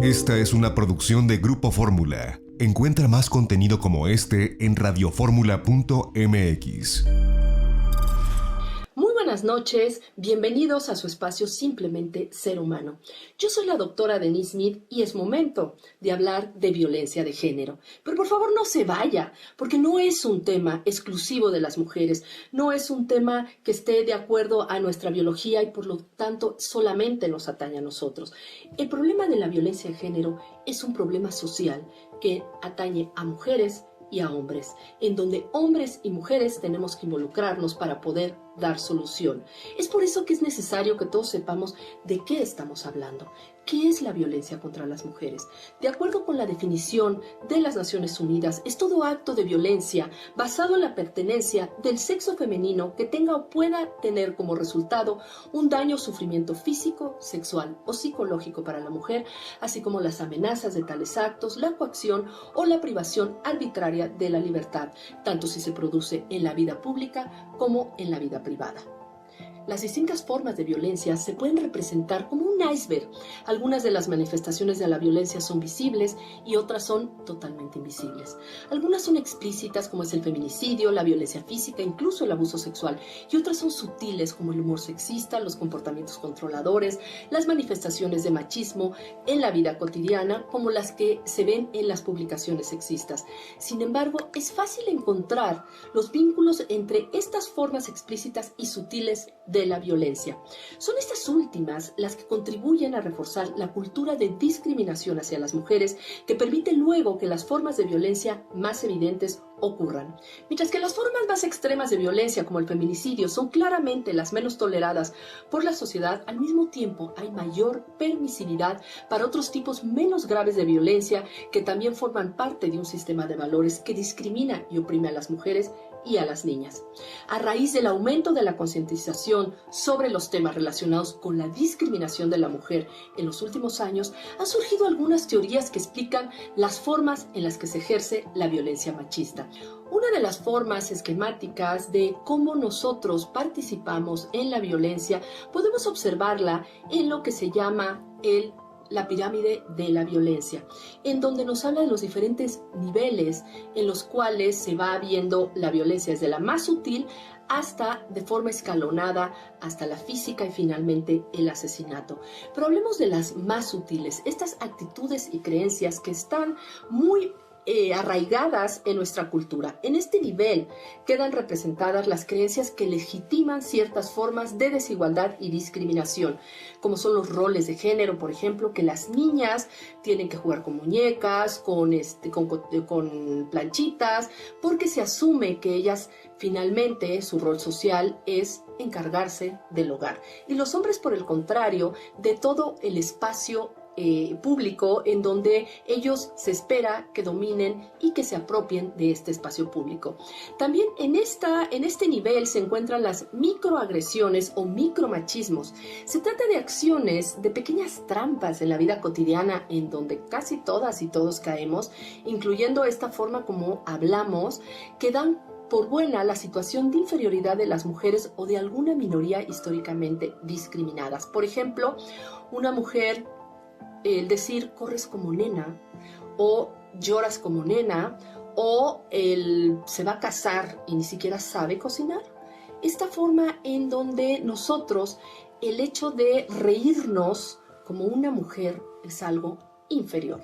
Esta es una producción de Grupo Fórmula. Encuentra más contenido como este en radioformula.mx. Muy buenas noches, bienvenidos a su espacio Simplemente Ser Humano. Yo soy la doctora Denise Smith y es momento de hablar de violencia de género. Pero por favor no se vaya, porque no es un tema exclusivo de las mujeres, no es un tema que esté de acuerdo a nuestra biología y por lo tanto solamente nos atañe a nosotros. El problema de la violencia de género es un problema social que atañe a mujeres y a hombres, en donde hombres y mujeres tenemos que involucrarnos para poder dar solución. Es por eso que es necesario que todos sepamos de qué estamos hablando. ¿Qué es la violencia contra las mujeres? De acuerdo con la definición de las Naciones Unidas, es todo acto de violencia basado en la pertenencia del sexo femenino que tenga o pueda tener como resultado un daño o sufrimiento físico, sexual o psicológico para la mujer, así como las amenazas de tales actos, la coacción o la privación arbitraria de la libertad, tanto si se produce en la vida pública como en la vida privada. Las distintas formas de violencia se pueden representar como un iceberg. Algunas de las manifestaciones de la violencia son visibles y otras son totalmente invisibles. Algunas son explícitas, como es el feminicidio, la violencia física, incluso el abuso sexual, y otras son sutiles, como el humor sexista, los comportamientos controladores, las manifestaciones de machismo en la vida cotidiana, como las que se ven en las publicaciones sexistas. Sin embargo, es fácil encontrar los vínculos entre estas formas explícitas y sutiles de la violencia. Son estas últimas las que contribuyen a reforzar la cultura de discriminación hacia las mujeres, que permite luego que las formas de violencia más evidentes ocurran. Mientras que las formas más extremas de violencia, como el feminicidio, son claramente las menos toleradas por la sociedad, al mismo tiempo hay mayor permisividad para otros tipos menos graves de violencia que también forman parte de un sistema de valores que discrimina y oprime a las mujeres y a las niñas. A raíz del aumento de la concientización sobre los temas relacionados con la discriminación de la mujer en los últimos años, han surgido algunas teorías que explican las formas en las que se ejerce la violencia machista. Una de las formas esquemáticas de cómo nosotros participamos en la violencia podemos observarla en lo que se llama la pirámide de la violencia, en donde nos habla de los diferentes niveles en los cuales se va viendo la violencia, desde la más sutil hasta de forma escalonada, hasta la física y finalmente el asesinato. Pero hablemos de las más sutiles, estas actitudes y creencias que están muy arraigadas en nuestra cultura. En este nivel quedan representadas las creencias que legitiman ciertas formas de desigualdad y discriminación, como son los roles de género, por ejemplo, que las niñas tienen que jugar con muñecas, con planchitas, porque se asume que ellas finalmente su rol social es encargarse del hogar. Y los hombres, por el contrario, de todo el espacio público en donde ellos se espera que dominen y que se apropien de este espacio público. También en este nivel se encuentran las microagresiones o micromachismos. Se trata de acciones, de pequeñas trampas en la vida cotidiana en donde casi todas y todos caemos, incluyendo esta forma como hablamos, que dan por buena la situación de inferioridad de las mujeres o de alguna minoría históricamente discriminadas. Por ejemplo, una mujer, el decir corres como nena o lloras como nena o se va a casar y ni siquiera sabe cocinar. Esta forma en donde nosotros, el hecho de reírnos como una mujer es algo inferior.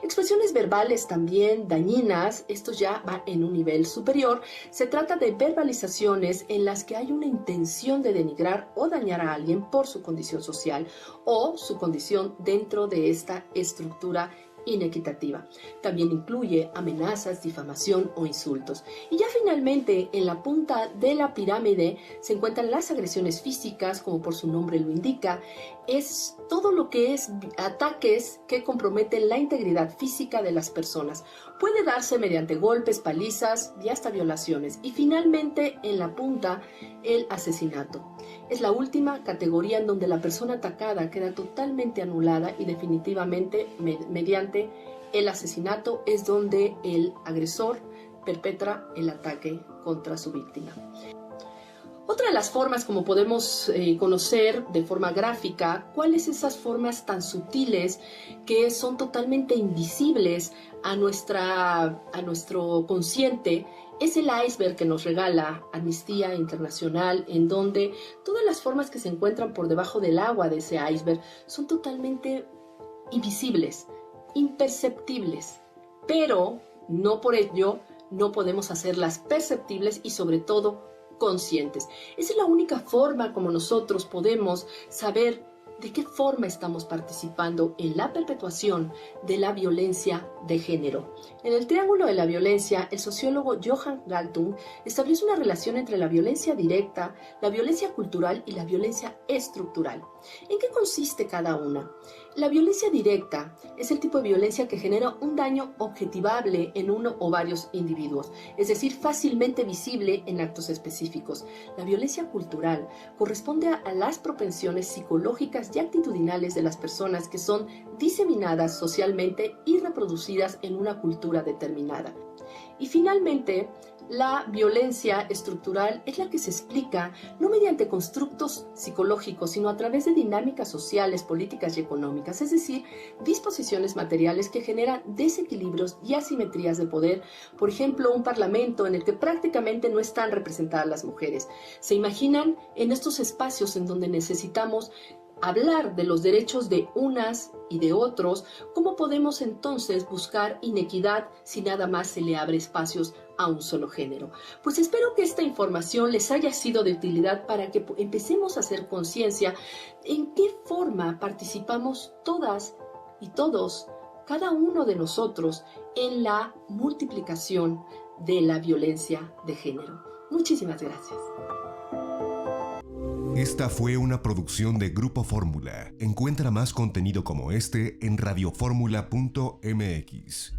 Expresiones verbales también dañinas, esto ya va en un nivel superior. Se trata de verbalizaciones en las que hay una intención de denigrar o dañar a alguien por su condición social o su condición dentro de esta estructura inequitativa. También incluye amenazas, difamación o insultos. Y ya finalmente, en la punta de la pirámide se encuentran las agresiones físicas, como por su nombre lo indica. Es todo lo que es ataques que comprometen la integridad física de las personas. Puede darse mediante golpes, palizas y hasta violaciones. Y finalmente, en la punta, el asesinato. Es la última categoría en donde la persona atacada queda totalmente anulada y definitivamente mediante el asesinato es donde el agresor perpetra el ataque contra su víctima. Otra de las formas como podemos conocer de forma gráfica cuáles esas formas tan sutiles que son totalmente invisibles a nuestro consciente es el iceberg que nos regala Amnistía Internacional, en donde todas las formas que se encuentran por debajo del agua de ese iceberg son totalmente invisibles, imperceptibles, pero no por ello no podemos hacerlas perceptibles y sobre todo conscientes. Esa es la única forma como nosotros podemos saber de qué forma estamos participando en la perpetuación de la violencia de género. En el triángulo de la violencia, el sociólogo Johan Galtung estableció una relación entre la violencia directa, la violencia cultural y la violencia estructural. ¿En qué consiste cada una? La violencia directa es el tipo de violencia que genera un daño objetivable en uno o varios individuos, es decir, fácilmente visible en actos específicos. La violencia cultural corresponde a las propensiones psicológicas y actitudinales de las personas que son diseminadas socialmente y reproducidas en una cultura determinada. Y finalmente, la violencia estructural es la que se explica no mediante constructos psicológicos, sino a través de dinámicas sociales, políticas y económicas, es decir, disposiciones materiales que generan desequilibrios y asimetrías de poder. Por ejemplo, un parlamento en el que prácticamente no están representadas las mujeres. ¿Se imaginan en estos espacios en donde necesitamos hablar de los derechos de unas y de otros? ¿Cómo podemos entonces buscar inequidad si nada más se le abre espacios a un solo género? Pues espero que esta información les haya sido de utilidad para que empecemos a hacer conciencia en qué forma participamos todas y todos, cada uno de nosotros, en la multiplicación de la violencia de género. Muchísimas gracias. Esta fue una producción de Grupo Fórmula. Encuentra más contenido como este en radioformula.mx.